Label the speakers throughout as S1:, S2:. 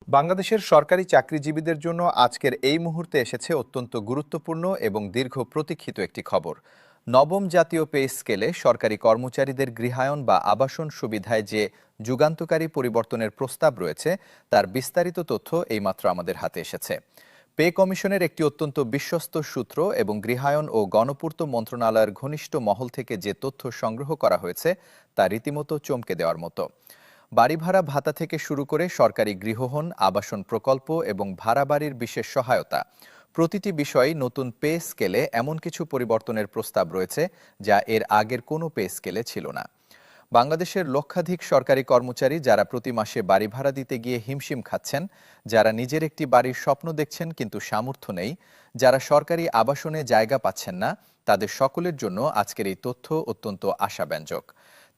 S1: বাংলাদেশের সরকারি চাকরিজীবীদের জন্য আজকের এই মুহূর্তে এসেছে অত্যন্ত গুরুত্বপূর্ণ এবং দীর্ঘ প্রতীক্ষিত একটি খবর। নবম জাতীয় পে স্কেলে সরকারি কর্মচারীদের গৃহায়ন বা আবাসন সুবিধায় যে যুগান্তকারী পরিবর্তনের প্রস্তাব রয়েছে তার বিস্তারিত তথ্য এইমাত্র আমাদের হাতে এসেছে। পে কমিশনের একটি অত্যন্ত বিশ্বস্ত সূত্র এবং গৃহায়ন ও গণপূর্ত মন্ত্রণালয়ের ঘনিষ্ঠ মহল থেকে যে তথ্য সংগ্রহ করা হয়েছে তা রীতিমতো চমকে দেওয়ার মতো। বাড়ি ভাড়া ভাতা থেকে শুরু করে সরকারি গৃহহীন আবাসন প্রকল্প এবং ভাড়া বাড়ির বিশেষ সহায়তা, প্রতিটি বিষয়ে নতুন পে স্কেলে এমন কিছু পরিবর্তনের প্রস্তাব রয়েছে যা এর আগের কোনো পে স্কেলে ছিল না। বাংলাদেশের লক্ষাধিক সরকারি কর্মচারী যারা প্রতি মাসে বাড়ি ভাড়া দিতে গিয়ে হিমশিম খাচ্ছেন, যারা নিজের একটি বাড়ির স্বপ্ন দেখছেন কিন্তু সামর্থ্য নেই, যারা সরকারি আবাসনে জায়গা পাচ্ছেন না, তাদের সকলের জন্য আজকের এই তথ্য অত্যন্ত আশাব্যঞ্জক।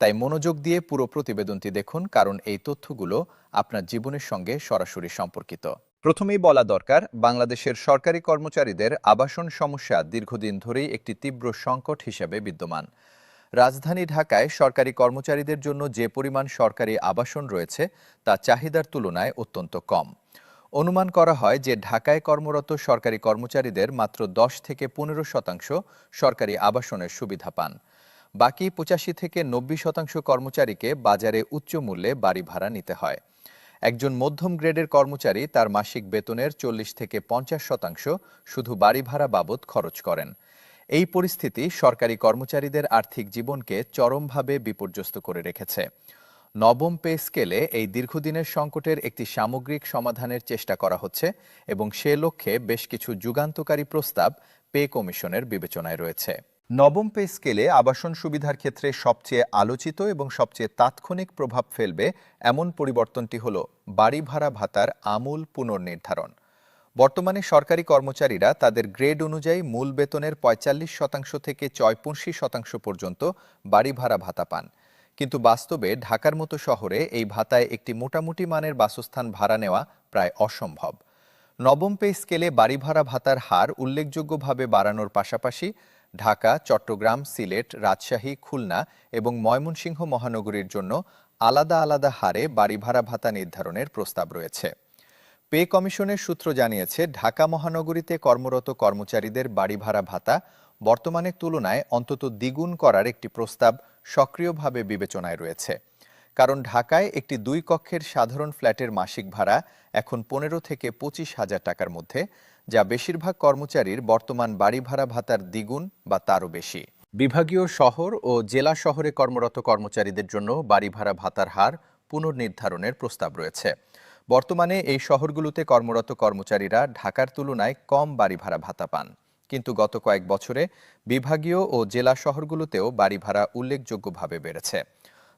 S1: তাই মনোযোগ দিয়ে পুরো প্রতিবেদনটি দেখুন, কারণ এই তথ্যগুলো আপনার জীবনের সঙ্গে সরাসরি সম্পর্কিত। প্রথমেই বলা দরকার, বাংলাদেশের সরকারি কর্মচারীদের আবাসন সমস্যা দীর্ঘদিন ধরেই একটি তীব্র সংকট হিসেবে বিদ্যমান। রাজধানী ঢাকায় সরকারি কর্মচারীদের জন্য যে পরিমাণ সরকারি আবাসন রয়েছে তা চাহিদার তুলনায় অত্যন্ত কম। অনুমান করা হয় যে ঢাকায় কর্মরত সরকারি কর্মচারীদের মাত্র 10 থেকে 15% সরকারি আবাসনের সুবিধা পান। বাকি 85 থেকে 90% কর্মচারীকে বাজারে উচ্চ মূল্যে বাড়ি ভাড়া নিতে হয়। একজন মধ্যম গ্রেডের কর্মচারী তার মাসিক বেতনের 40 থেকে 50% শুধু বাড়ি ভাড়া বাবদ খরচ করেন। এই পরিস্থিতি সরকারি কর্মচারীদের আর্থিক জীবনকে চরমভাবে বিপর্যস্ত করে রেখেছে। নবম পে স্কেলে এই দীর্ঘদিনের সংকটের একটি সামগ্রিক সমাধানের চেষ্টা করা হচ্ছে এবং সে লক্ষ্যে বেশ কিছু যুগান্তকারী প্রস্তাব পে কমিশনের বিবেচনায় রয়েছে। নবম পে স্কেলে আবাসন সুবিধার ক্ষেত্রে সবচেয়ে আলোচিত এবং সবচেয়ে তাৎক্ষণিক প্রভাব ফেলবে এমন পরিবর্তনটি হল বাড়ি ভাড়া ভাতার আমূল পুনর্নির্ধারণ। বর্তমানে সরকারি কর্মচারীরা তাদের গ্রেড অনুযায়ী মূল বেতনের 45% থেকে 84% পর্যন্ত বাড়ি ভাড়া ভাতা পান। কিন্তু বাস্তবে ঢাকার মতো শহরে এই ভাতায় একটি মোটামুটি মানের বাসস্থান ভাড়া নেওয়া প্রায় অসম্ভব। নবম পে স্কেলে বাড়ি ভাড়া ভাতার হার উল্লেখযোগ্যভাবে বাড়ানোর পাশাপাশি ঢাকা, চট্টগ্রাম, সিলেট, রাজশাহী, খুলনা এবং ময়মনসিংহ মহানগরীর জন্য আলাদা আলাদা হারে বাড়ি ভাড়া ভাতা নির্ধারণের প্রস্তাব রয়েছে। পে কমিশনের সূত্র জানিয়েছে, ঢাকা মহানগরীতে কর্মরত কর্মচারীদের বাড়ি ভাড়া ভাতা বর্তমানের তুলনায় অন্তত দ্বিগুণ করার একটি প্রস্তাব সক্রিয়ভাবে বিবেচনায় রয়েছে। কারণ ঢাকায় একটি 2 কক্ষের সাধারণ ফ্ল্যাটের মাসিক ভাড়া এখন 15 থেকে 25,000 টাকার মধ্যে, যা বেশিরভাগ কর্মচারীর বর্তমান বাড়ি ভাড়া ভাতার দ্বিগুণ বা তারও বেশি। বিভাগীয় শহর ও জেলা শহরে কর্মরত কর্মচারীদের জন্য বাড়ি ভাড়া ভাতার হার পুনর্নির্ধারণের প্রস্তাব রয়েছে। বর্তমানে এই শহরগুলোতে কর্মরত কর্মচারীরা ঢাকার তুলনায় কম বাড়ি ভাড়া ভাতা পান, কিন্তু গত কয়েক বছরে বিভাগীয় ও জেলা শহরগুলোতেও বাড়ি ভাড়া উল্লেখযোগ্যভাবে বেড়েছে।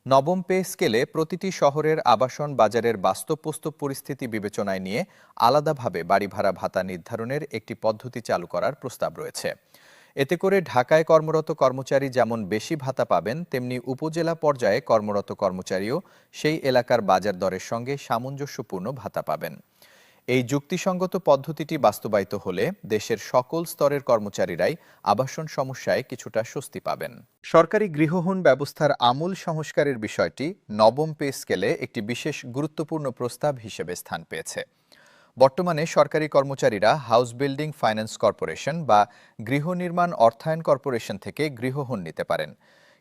S1: নবম পে স্কেলে প্রতিটি শহরের আবাসন বাজারের বাস্তব পরিস্থিতি বিবেচনায় নিয়ে আলাদাভাবে বাড়ি ভাড়া ভাতা নির্ধারণের একটি পদ্ধতি চালু করার প্রস্তাব রয়েছে। এতে করে ঢাকায় কর্মরত কর্মচারী যেমন বেশি ভাতা পাবেন, তেমনি উপজেলা পর্যায়ে কর্মরত কর্মচারীও সেই এলাকার বাজার দরের সঙ্গে সামঞ্জস্যপূর্ণ ভাতা পাবেন। এই যুক্তিসঙ্গত পদ্ধতিটি বাস্তবায়িত হলে দেশের সকল স্তরের কর্মচারীরাই আবাসন সমস্যায় কিছুটা স্বস্তি পাবেন। সরকারি গৃহহীন ব্যবস্থার আমূল সংস্কারের বিষয়টি নবম পে স্কেলে একটি বিশেষ গুরুত্বপূর্ণ প্রস্তাব হিসেবে স্থান পেয়েছে। বর্তমানে সরকারি কর্মচারীরা হাউস বিল্ডিং ফাইন্যান্স কর্পোরেশন বা গৃহ নির্মাণ অর্থায়ন কর্পোরেশন থেকে গৃহহীন নিতে পারেন,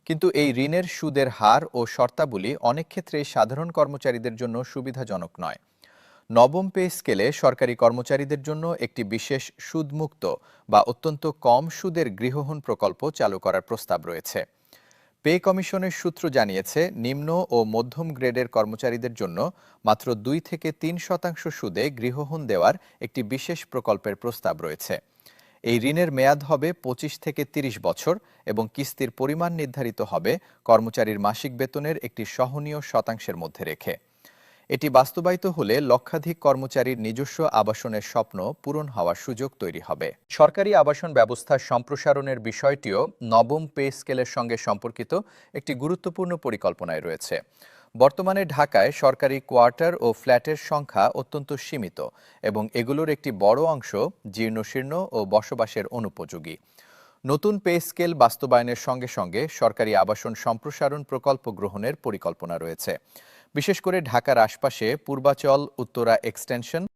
S1: কিন্তু এই ঋণের সুদের হার ও শর্তাবলী অনেক ক্ষেত্রে সাধারণ কর্মচারীদের জন্য সুবিধাজনক নয়। নবম পে স্কেলে সরকারি কর্মচারীদের জন্য একটি বিশেষ সুদমুক্ত বা অত্যন্ত কম সুদের গৃহহীন প্রকল্প চালু করার প্রস্তাব রয়েছে। পে কমিশনের সূত্র জানিয়েছে, নিম্ন ও মধ্যম গ্রেডের কর্মচারীদের জন্য মাত্র 2 থেকে 3% সুদে গৃহহীন দেওয়ার একটি বিশেষ প্রকল্পের প্রস্তাব রয়েছে। এই ঋণের মেয়াদ হবে 25 থেকে 30 বছর এবং কিস্তির পরিমাণ নির্ধারিত হবে কর্মচারীর মাসিক বেতনের একটি সহনীয় শতাংশের মধ্যে রেখে। এটি বাস্তবায়িত হলে লক্ষাধিক কর্মচারীর নিজস্ব আবাসনের স্বপ্ন পূরণ হওয়ার সুযোগ তৈরি হবে। সরকারি আবাসন ব্যবস্থার সম্প্রসারণের বিষয়টিও নবম পে স্কেলের সঙ্গে সম্পর্কিত একটি গুরুত্বপূর্ণ পরিকল্পনায় রয়েছে। বর্তমানে ঢাকায় সরকারি কোয়ার্টার ও ফ্ল্যাটের সংখ্যা অত্যন্ত সীমিত এবং এগুলোর একটি বড় অংশ জীর্ণশীর্ণ ও বসবাসের অনুপযোগী। নতুন পে স্কেল বাস্তবায়নের সঙ্গে সঙ্গে সরকারি আবাসন সম্প্রসারণ প্রকল্প গ্রহণের পরিকল্পনা রয়েছে। বিশেষ করে ঢাকার আশপাশে পূর্বাচল, উত্তরা এক্সটেনশন